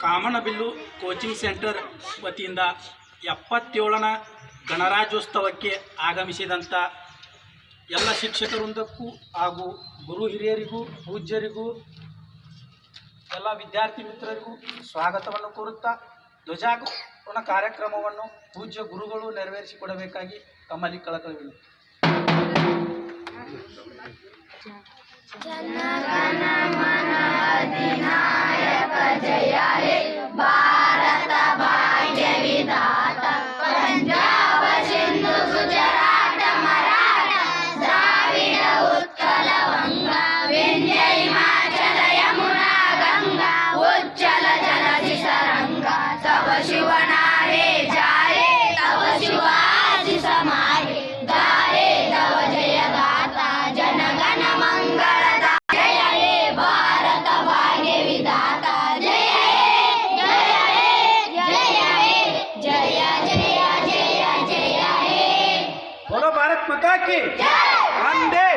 ಕಾಮನಬಿಲ್ಲು coaching centre ವತಿಯಿಂದ 77ನೇ ಗಣರಾಜ್ಯೋತ್ಸವಕ್ಕೆ ಆಗಮಿಸಿದಂಥ ಎಲ್ಲ ಶಿಕ್ಷಕವೃಂದಕ್ಕೂ ಹಾಗೂ ಗುರು ಹಿರಿಯರಿಗೂ ಪೂಜ್ಯರಿಗೂ ಎಲ್ಲ ವಿದ್ಯಾರ್ಥಿ ಮಿತ್ರರಿಗೂ ಸ್ವಾಗತವನ್ನು ಕೋರುತ್ತಾ ಧ್ವಜಾರೋಹಣ ಕಾರ್ಯಕ್ರಮವನ್ನು ಪೂಜ್ಯ ಗುರುಗಳು ನೆರವೇರಿಸಿಕೊಡಬೇಕಾಗಿ ತಮ್ಮಲ್ಲಿ ಕಳಕಳಿ ವಿನಂತಿ. ಜನಗಣ ಮನ ಅಧಿನಾಯಕ ಜಯ ಹೇ ಭಾರತ ಭಾಗ್ಯ ವಿಧಾತ ಪಂಜಾಬ ಸಿಂಧು ಗುಜರಾಟ ಮರಾಠ ದ್ರಾವಿಡ ಉತ್ಕಲ ವಂಗ ವಿಂಧ್ಯ ಹಿಮಾಚಲ ಯಮುನಾ ಗಂಗಾ ಉಜ್ಜಲ ಜಲಧಿ ತರಂಗ ತವ ಶಿವನಾರೆ ಜಾರೆ ತವ ಶಿವ ಆಶೀष ಮಾರೆ ಗಾರೆ ತವ ಜಯ ಗಾತಾ ಜನಗಣ ಮಂಗಳ बोलो भारत माता की वंदे